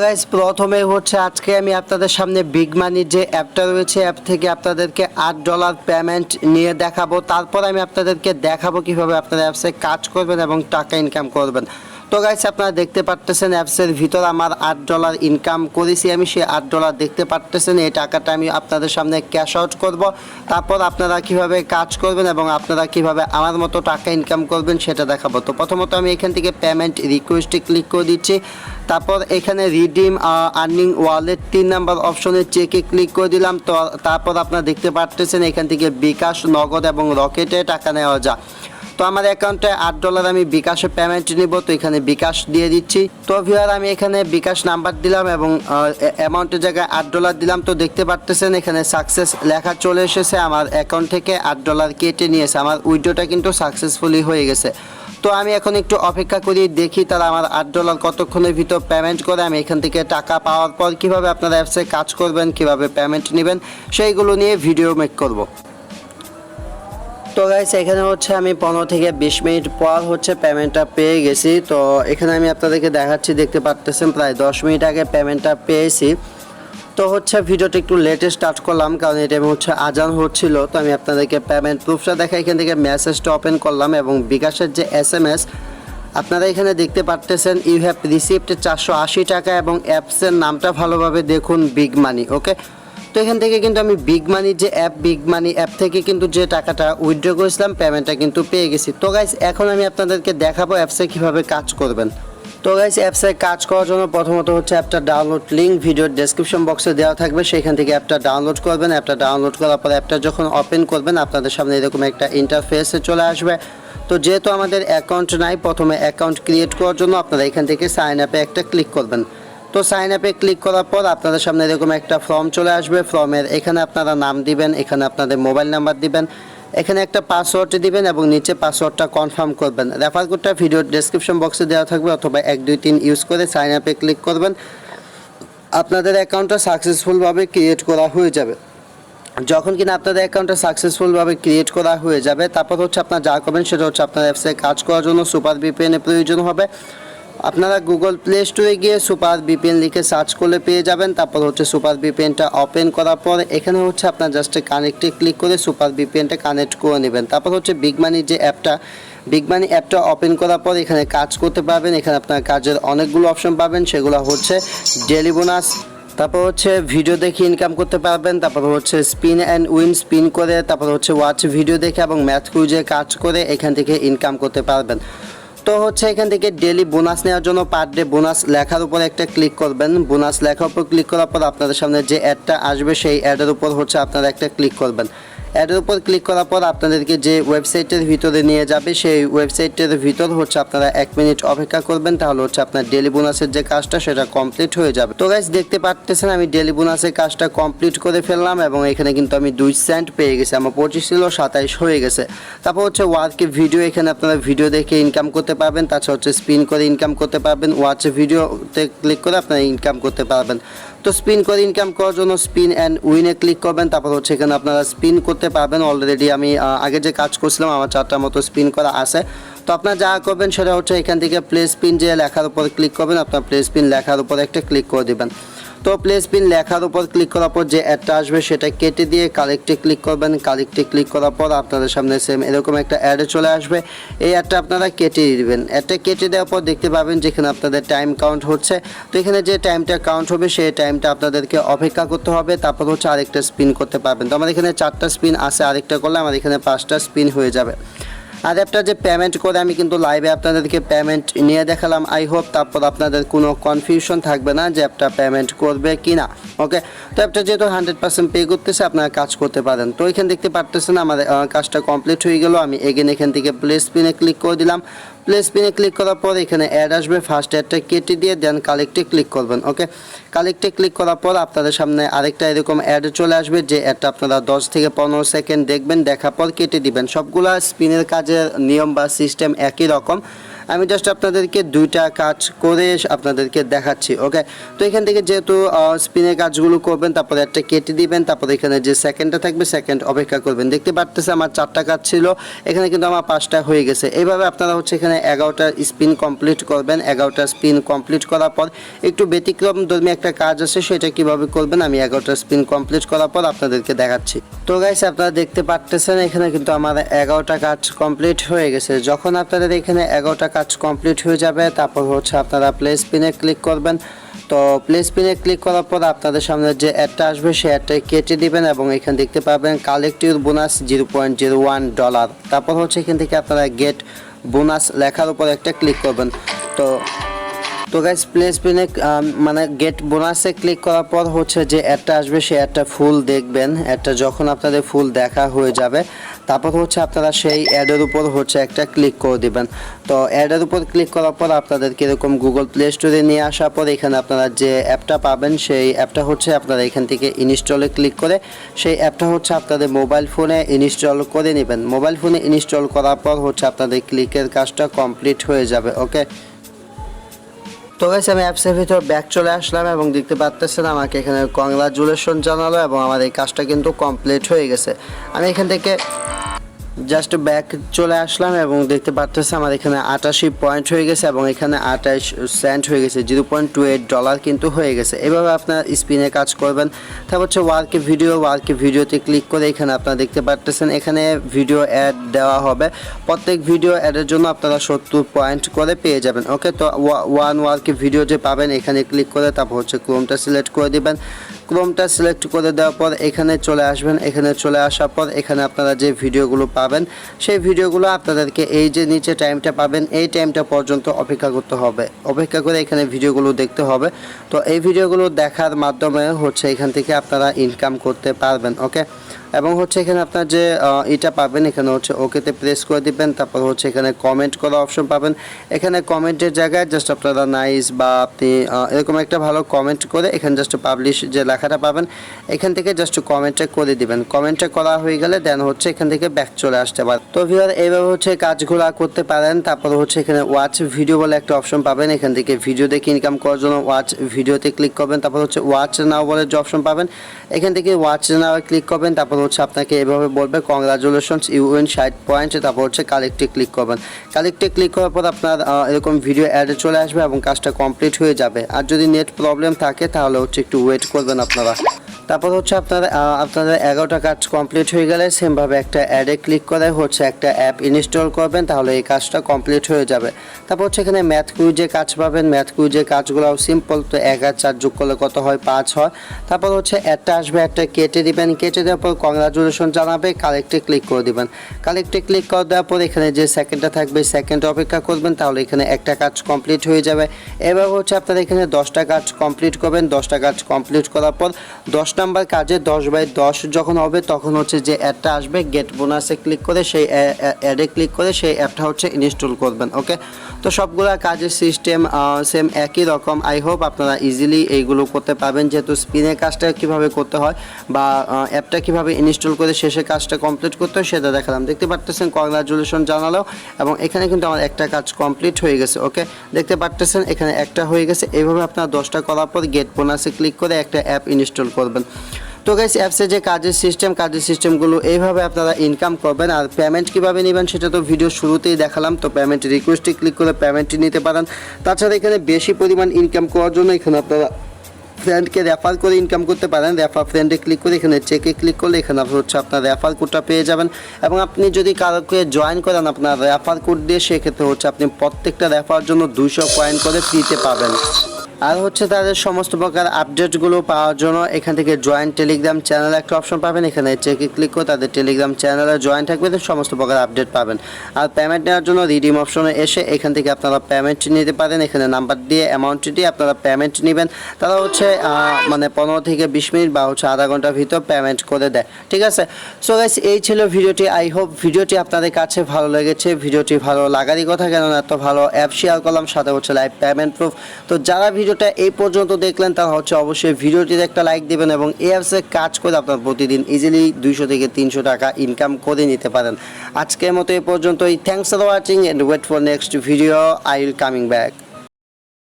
Guys প্রথমে হচ্ছে আজকে আমি আপনাদের সামনে বিগ মানি যে অ্যাপটা রয়েছে অ্যাপ থেকে আপনাদেরকে $8 পেমেন্ট নিয়ে দেখাবো। তারপর আমি আপনাদেরকে দেখাবো কিভাবে আপনারা অ্যাপসে কাজ করবেন এবং টাকা ইনকাম করবেন। তো গাইস আপনারা দেখতে পারতেছেন অ্যাপসের ভিতর আমার $8 ইনকাম করেছি আমি, সেই $8 দেখতে পারতেছেন। এই টাকাটা আমি আপনাদের সামনে ক্যাশ আউট করব। তারপর আপনারা কিভাবে কাজ করবেন এবং আপনারা কিভাবে আমার মতো টাকা ইনকাম করবেন সেটা দেখাবো। তো প্রথমত আমি এখান থেকে পেমেন্ট রিকোয়েস্টে ক্লিক করে দিচ্ছি। তারপর এখানে রিডিম আর্নিং ওয়ালেট 3 নাম্বার অপশনে চেকে ক্লিক করে দিলাম। তো তারপর আপনারা দেখতে পারতেছেন এখান থেকে বিকাশ, নগদ এবং রকেটে টাকা নেওয়া যায়। তো আমার অ্যাকাউন্টে $8 আমি বিকাশে পেমেন্ট নিব, তো এখানে বিকাশ দিয়ে দিচ্ছি। তো ভিউয়ার আমি এখানে বিকাশ নাম্বার দিলাম এবং অ্যামাউন্টের জায়গায় $8 দিলাম। তো দেখতে পারতেছেন এখানে সাকসেস লেখা চলে এসেছে, আমার অ্যাকাউন্ট থেকে $8 কেটে নিয়েছে, আমার উইথড্রটা কিন্তু সাকসেসফুলি হয়ে গেছে। তো আমি এখন একটু অপেক্ষা করি, দেখি তারা আমার $8 কতক্ষণের ভিতর পেমেন্ট করে। আমি এখান থেকে টাকা পাওয়ার পর কীভাবে আপনারা অ্যাপসে কাজ করবেন, কীভাবে পেমেন্ট নেবেন সেইগুলো নিয়ে ভিডিও মেক করব। তো গাইস এখানে হচ্ছে আমি 15 থেকে 20 মিনিট পর হচ্ছে পেমেন্টটা পেয়ে গেছি। তো এখানে আমি আপনাদেরকে দেখাচ্ছি, দেখতে পারতেছেন প্রায় 10 মিনিট আগে পেমেন্টটা পেয়েছি। তো হচ্ছে ভিডিওটা একটু লেটে স্টার্ট করলাম কারণ এটা হচ্ছে আজান হচ্ছিল। তো আমি আপনাদেরকে পেমেন্ট প্রুফটা দেখা এখান থেকে মেসেজটা ওপেন করলাম এবং বিকাশের যে SMS আপনারা এখানে দেখতে পারতেছেন ইউ হ্যাভ রিসিভড 480 টাকা এবং অ্যাপসের নামটা ভালোভাবে দেখুন বিগ মানি। ওকে, তো এখান থেকে কিন্তু আমি বিগ মানি যে অ্যাপ, বিগ মানি অ্যাপ থেকে কিন্তু যে টাকাটা উইথড্র করেছিলাম পেমেন্টটা কিন্তু পেয়ে গেছি। তো গাইস এখন আমি আপনাদেরকে দেখাবো অ্যাপসে কীভাবে কাজ করবেন। তো গাইস অ্যাপসে কাজ করার জন্য প্রথমত হচ্ছে অ্যাপটা ডাউনলোড লিঙ্ক ভিডিওর ডেসক্রিপশন বক্সে দেওয়া থাকবে, সেখান থেকে অ্যাপটা ডাউনলোড করবেন। অ্যাপটা ডাউনলোড করার পর অ্যাপটা যখন ওপেন করবেন আপনাদের সামনে এরকম একটা ইন্টারফেসে চলে আসবে। তো যেহেতু আমাদের অ্যাকাউন্ট নাই, প্রথমে অ্যাকাউন্ট ক্রিয়েট করার জন্য আপনারা এখান থেকে সাইন আপে একটা ক্লিক করবেন। তো সাইন আপে ক্লিক করার পর আপনাদের সামনে এরকম একটা ফর্ম চলে আসবে। ফর্মের এখানে আপনারা নাম দিবেন, এখানে আপনাদের মোবাইল নাম্বার দিবেন, এখানে একটা পাসওয়ার্ড দিবেন এবং নিচে পাসওয়ার্ডটা কনফার্ম করবেন। রেফার কোডটা ভিডিওর ডেসক্রিপশন বক্সে দেওয়া থাকবে, অথবা 1 2 3 ইউজ করে সাইন আপে ক্লিক করবেন। আপনাদের অ্যাকাউন্টটা সাকসেসফুলভাবে ক্রিয়েট করা হয়ে যাবে। যখন কিনা আপনাদের অ্যাকাউন্টটা সাকসেসফুলভাবে ক্রিয়েট করা হয়ে যাবে তারপর হচ্ছে আপনারা যা করবেন সেটা হচ্ছে আপনার অ্যাপসে কাজ করার জন্য সুপার ভিপিএনের প্রয়োজন হবে। আপনারা গুগল প্লে স্টোরে গিয়ে সুপার ভিপিএন লিখে সার্চ করলে পেয়ে যাবেন। তারপর হচ্ছে সুপার ভিপিএনটা ওপেন করার পর এখানে হচ্ছে আপনার জাস্ট কানেক্টে ক্লিক করে সুপার ভিপিএনটা কানেক্ট করে নেবেন। তারপর হচ্ছে বিগ মানি যে অ্যাপটা, বিগ মানি অ্যাপটা ওপেন করার পর এখানে কাজ করতে পারবেন। এখানে আপনার কাজের অনেকগুলো অপশন পাবেন, সেগুলো হচ্ছে ডেইলি বোনাস, তারপর হচ্ছে ভিডিও দেখে ইনকাম করতে পারবেন, তারপর হচ্ছে স্পিন অ্যান্ড উইন, স্পিন করে, তারপর হচ্ছে ওয়াচ ভিডিও দেখে এবং ম্যাথ কুইজে কাজ করে এখান থেকে ইনকাম করতে পারবেন। তো হচ্ছে এখান থেকে ডেলি বোনাস নেওয়ার জন্য পার ডে বোনাস লেখার উপর একটা ক্লিক করবেন। বোনাস লেখার উপর ক্লিক করার পর আপনাদের সামনে যে অ্যাডটা আসবে সেই অ্যাডের উপর হচ্ছে আপনারা একটা ক্লিক করবেন। অ্যাডের উপর ক্লিক করার পর আপনাদেরকে যে ওয়েবসাইটের ভিতরে নিয়ে যাবে সেই ওয়েবসাইটের ভিতর হচ্ছে আপনারা 1 মিনিট অপেক্ষা করবেন, তাহলে হচ্ছে আপনার ডেলি বোনাসের যে কাজটা সেটা কমপ্লিট হয়ে যাবে। তো গাইস দেখতে পাচ্ছেন আমি ডেলি বোনাসের কাজটা কমপ্লিট করে ফেললাম এবং এখানে কিন্তু আমি 2 সেন্ট পেয়ে গেছি। আমার 25 ছিল 27 হয়ে গেছে। তারপর হচ্ছে ওয়ার্ক ভিডিও, এখানে আপনারা ভিডিও দেখে ইনকাম করতে পারবেন। তাছাড়া হচ্ছে স্পিন করে ইনকাম করতে পারবেন, ওয়াচ ভিডিওতে ক্লিক করে আপনারা ইনকাম করতে পারবেন। তো স্পিন করে ইনকাম করার জন্য স্পিন অ্যান্ড উইনে ক্লিক করবেন। তারপর হচ্ছে এখানে আপনারা স্পিন করতে পারবেন। অলরেডি আমি আগে যে কাজ করছিলাম আমার 4টার মতো স্পিন করা আছে। তো আপনারা যা করবেন সেটা হচ্ছে এখান থেকে প্লে স্পিন যে লেখার উপর ক্লিক করবেন, আপনার প্লে স্পিন লেখার উপর একটা ক্লিক করে দেবেন। তো প্লে স্পিন লেখার উপর ক্লিক করার পর যে অ্যাডটা আসবে সেটা কেটে দিয়ে কালেক্টে ক্লিক করবেন। কালেক্টে ক্লিক করার পর আপনাদের সামনে সেম এরকম একটা অ্যাডে চলে আসবে, এই অ্যাডটা আপনারা কেটে দিবেন। অ্যাডটা কেটে দেওয়ার পর দেখতে পাবেন যেখানে আপনাদের টাইম কাউন্ট হচ্ছে। তো এখানে যে টাইমটা কাউন্ট হবে সেই টাইমটা আপনাদেরকে অপেক্ষা করতে হবে, তারপর হচ্ছে আরেকটা স্পিন করতে পারবেন। তো আমার এখানে 4টা স্পিন আছে, আরেকটা করলে আমার এখানে 5টা স্পিন হয়ে যাবে। আর অ্যাপটা যে পেমেন্ট করে আমি কিন্তু লাইভে আপনাদেরকে পেমেন্ট নিয়ে দেখালাম, আই হোপ তারপর আপনাদের কোনো কনফিউশন থাকবে না যে অ্যাপটা পেমেন্ট করবে কি না। ওকে, তো অ্যাপটা যেহেতু 100% পে করতেছে আপনারা কাজ করতে পারেন। তো এখানে দেখতে পারতেছেন আমাদের কাজটা কমপ্লিট হয়ে গেল। আমি এগেন এখান থেকে প্লে স্পিনে ক্লিক করে দিলাম। প্লে স্পিনে ক্লিক করার পর এখানে অ্যাড আসবে, ফার্স্ট অ্যাডটা কেটে দিয়ে দেন কালেক্টে ক্লিক করবেন। ওকে, কালেক্টে ক্লিক করার পর আপনাদের সামনে আরেকটা এরকম অ্যাড চলে আসবে, যে অ্যাডটা আপনারা 10 থেকে 15 সেকেন্ড দেখবেন, দেখার পর কেটে দিবেন। সবগুলা স্পিনের কাজের নিয়ম বা সিস্টেম একই রকম। আমি জাস্ট আপনাদেরকে দুইটা কাজ করে আপনাদেরকে দেখাচ্ছি। ওকে, তো এখান থেকে যেহেতু স্পিনের কাজগুলো করবেন, তারপরে একটা কেটে দিবেন, তারপরে এখানে যে সেকেন্ডটা থাকবে সেকেন্ড অপেক্ষা করবেন। দেখতে পারতেছে আমার 4টা কাজ ছিল, এখানে কিন্তু আমার 5টা হয়ে গেছে। এইভাবে আপনারা হচ্ছে এখানে 11টা স্পিন কমপ্লিট করবেন। 11টা স্পিন কমপ্লিট করার পর একটু ব্যতিক্রমধর্মী একটা কাজ আছে, সেটা কিভাবে করবেন আমি 11টা স্পিন কমপ্লিট করার পর আপনাদেরকে দেখাচ্ছি। তো গাইস, আপনারা দেখতে পারতেছেন এখানে কিন্তু আমার 11টা কাজ কমপ্লিট হয়ে গেছে। যখন আপনাদের এখানে 11টা কাজ কমপ্লিট হয়ে যাবে, তারপর হচ্ছে আপনারা প্লে স্পিনে ক্লিক করবেন। তো প্লে স্পিনে ক্লিক করার পর আপনাদের সামনে যে অ্যাডটা আসবে সেই অ্যাডটাই কেটে দিবেন এবং এখানে দেখতে পাবেন কালেক্ট ইউর বোনাস $0.01। তারপর হচ্ছে এখান থেকে আপনারা গেট বোনাস লেখার উপর একটা ক্লিক করবেন। তো গাইস, প্লে স্পিনে মানে গেট বোনাসে ক্লিক করার পর হচ্ছে যে অ্যাডটা আসবে সেই অ্যাডটা ফুল দেখবেন। অ্যাডটা যখন আপনাদের ফুল দেখা হয়ে যাবে, তারপর হচ্ছে আপনারা সেই অ্যাডের উপর হচ্ছে একটা ক্লিক করে দিবেন। তো অ্যাডের উপর ক্লিক করার পর আপনাদেরকে এরকম গুগল প্লে স্টোরে নিয়ে আসার পর এখানে আপনারা যে অ্যাপটা পাবেন সেই অ্যাপটা হচ্ছে আপনারা এখান থেকে ইনস্টলে ক্লিক করে সেই অ্যাপটা হচ্ছে আপনাদের মোবাইল ফোনে ইনস্টল করে নেবেন। মোবাইল ফোনে ইনস্টল করার পর হচ্ছে আপনাদের ক্লিকের কাজটা কমপ্লিট হয়ে যাবে। ওকে, তো গাইস, আমি অ্যাপসের ভিতর ব্যাক চলে আসলাম এবং দেখতে পাচ্ছেন আমাকে এখানে কংগ্রাচুলেশন জানালো এবং আমার এই কাজটা কিন্তু কমপ্লিট হয়ে গেছে। আমি এখান থেকে জাস্ট ব্যাক চলে আসলাম এবং দেখতে পাচ্ছেন আমার এখানে 88 পয়েন্ট হয়ে গেছে এবং এখানে 28 সেন্ট হয়ে গেছে, $0.28 কিন্তু হয়ে গেছে। এভাবে আপনার স্পিনে কাজ করবেন। তারপর হচ্ছে ওয়ার্কে ভিডিওতে ক্লিক করে এখানে আপনারা দেখতে পাচ্ছেন এখানে ভিডিও অ্যাড দেওয়া হবে। প্রত্যেক ভিডিও অ্যাডের জন্য আপনারা 70 পয়েন্ট করে পেয়ে যাবেন। ওকে, তো ওয়ার্কে ভিডিও যে পাবেন এখানে ক্লিক করে তারপর হচ্ছে ক্রোমটা সিলেক্ট করে দিবেন। ক্রোমটা সিলেক্ট করে দেওয়ার পর এখানে চলে আসবেন। এখানে চলে আসার পর এখানে আপনারা যে ভিডিওগুলো পাবেন সেই ভিডিওগুলো আপনাদেরকে এই যে নিচে টাইমটা পাবেন এই টাইমটা পর্যন্ত অপেক্ষা করতে হবে। অপেক্ষা করে এখানে ভিডিওগুলো দেখতে হবে। তো এই ভিডিওগুলো দেখার মাধ্যমে হচ্ছে এখান থেকে আপনারা ইনকাম করতে পারবেন। ওকে, এবং হচ্ছে এখানে আপনার যে এটা পাবেন এখানে হচ্ছে ওকেতে প্রেস করে দিবেন। তারপর হচ্ছে এখানে কমেন্ট করা অপশন পাবেন। এখানে কমেন্টের জায়গায় জাস্ট আপনারা নাইস বা আপনি এরকম একটা ভালো কমেন্ট করে এখানে জাস্ট পাবলিশ যে লেখাটা পাবেন এখান থেকে জাস্ট কমেন্টটা করে দিবেন। কমেন্টটা করা হয়ে গেলে দেন হচ্ছে এখান থেকে ব্যাক চলে আসতে পারেন। তো ভিউয়ার, এইভাবে হচ্ছে কাজগুলো করতে পারেন। তারপর হচ্ছে এখানে ওয়াচ ভিডিও বলে একটা অপশন পাবেন। এখান থেকে ভিডিও দেখে ইনকাম করার জন্য ওয়াচ ভিডিওতে ক্লিক করবেন। তারপর হচ্ছে ওয়াচ নাও বলে যে অপশন পাবেন এখান থেকে ওয়াচ নাও ক্লিক করবেন। তারপর হচ্ছে আপনাকে এভাবে বলবে কংগ্রাচুলেশনস ইউ উইন 60 পয়েন্ট। তারপর হচ্ছে কালেক্টে ক্লিক করবেন। কালেক্টে ক্লিক করার পর আপনার এরকম ভিডিও অ্যাডে চলে আসবে এবং কাজটা কমপ্লিট হয়ে যাবে। আর যদি নেট প্রবলেম থাকে তাহলে হচ্ছে একটু ওয়েট করবেন আপনারা। তারপর হচ্ছে আপনাদের 11টা কাজ কমপ্লিট হয়ে গেলে সেমভাবে একটা অ্যাডে ক্লিক করে হচ্ছে একটা অ্যাপ ইনস্টল করবেন, তাহলে এই কাজটা কমপ্লিট হয়ে যাবে। তারপর হচ্ছে এখানে ম্যাথ কুইজে কাজ পাবেন। ম্যাথ কুইজে কাজগুলোও সিম্পল। তো 1 আর 4 যোগ করলে কত হয়? 5 হয়। তারপর হচ্ছে একটা আসবে, একটা কেটে দিবেন। কেটে দেওয়ার পর কংগ্রাচুলেশন জানাবে, কালেক্টে ক্লিক করে দিবেন। কালেক্টে ক্লিক করে দেওয়ার পর এখানে যে সেকেন্ডটা থাকবে সেকেন্ড অপেক্ষা করবেন, তাহলে এখানে একটা কাজ কমপ্লিট হয়ে যাবে। এবার হচ্ছে আপনারা এখানে 10টা কাজ কমপ্লিট করবেন। 10টা কাজ কমপ্লিট করার পর 10 নাম্বার কাজে 10/10 যখন হবে তখন হচ্ছে যে অ্যাডটা আসবে গেট বোনাসে ক্লিক করে সেই অ্যাডে ক্লিক করে সেই অ্যাপটা হচ্ছে ইনস্টল করবেন। ওকে, তো সবগুলা কাজের সিস্টেম সেম একই রকম। আই হোপ আপনারা ইজিলি এইগুলো করতে পারবেন, যেহেতু স্পিনের কাজটা কীভাবে করতে হয় বা অ্যাপটা কীভাবে ইনস্টল করে শেষে কাজটা কমপ্লিট করতে হয় সেটা দেখালাম। দেখতে পারতেছেন কংগ্রাচুলেশন জানালো এবং এখানে কিন্তু আমার একটা কাজ কমপ্লিট হয়ে গেছে। ওকে, দেখতে পারতেছেন এখানে একটা হয়ে গেছে। এইভাবে আপনারা 10টা করার পর গেট বোনাসে ক্লিক করে একটা অ্যাপ ইনস্টল করবেন। তো গাইস, অ্যাপসে যে কাজের সিস্টেমগুলো এইভাবে আপনারা ইনকাম করবেন। আর পেমেন্ট কীভাবে নেবেন সেটা তো ভিডিও শুরুতেই দেখালাম। তো পেমেন্ট রিকোয়েস্টে ক্লিক করে পেমেন্টটি নিতে পারেন। তাছাড়া এখানে বেশি পরিমাণ ইনকাম করার জন্য এখানে আপনারা ফ্রেন্ডকে রেফার করে ইনকাম করতে পারেন। রেফার ফ্রেন্ডে ক্লিক করে এখানে চেকে ক্লিক করলে এখানে হচ্ছে আপনার রেফার কোডটা পেয়ে যাবেন এবং আপনি যদি কারোকে জয়েন করেন আপনার রেফার কোড দিয়ে, সেক্ষেত্রে হচ্ছে আপনি প্রত্যেকটা রেফার জন্য 200 পয়েন্ট করে ফ্রিতে পাবেন। আর হচ্ছে তাদের সমস্ত প্রকার আপডেটগুলো পাওয়ার জন্য এখান থেকে জয়েন টেলিগ্রাম চ্যানেল একটা অপশন পাবেন। এখানে চেকে ক্লিক করে তাদের টেলিগ্রাম চ্যানেলে জয়েন থাকবে, সমস্ত প্রকার আপডেট পাবেন। আর পেমেন্ট নেওয়ার জন্য রিডিম অপশনে এসে এখান থেকে আপনারা পেমেন্ট নিতে পারেন। এখানে নাম্বার দিয়ে অ্যামাউন্টটি দিয়ে আপনারা পেমেন্ট নেবেন। তারা হচ্ছে মানে 15 থেকে 20 মিনিট বা হচ্ছে আধা ঘন্টার ভিতর পেমেন্ট করে দেয়। ঠিক আছে, সো গাইস, এই ছিল ভিডিওটি। আই হোপ ভিডিওটি আপনাদের কাছে ভালো লেগেছে। ভিডিওটি ভালো লাগারই কথা, কেননা এত ভালো অ্যাপ শেয়ার করলাম, সাথে হচ্ছে লাইভ পেমেন্ট প্রুফ। তো যারা ভিডিও ভিডিওটা এই পর্যন্ত দেখলেন তারা হচ্ছে অবশ্যই ভিডিওটিতে একটা লাইক দিবেন এবং এই অ্যাপসে কাজ করে আপনার প্রতিদিন ইজিলি 200 থেকে 300 টাকা ইনকাম করে নিতে পারেন। আজকের মতো এই পর্যন্তই। Thanks for watching and wait for next video, I will coming back.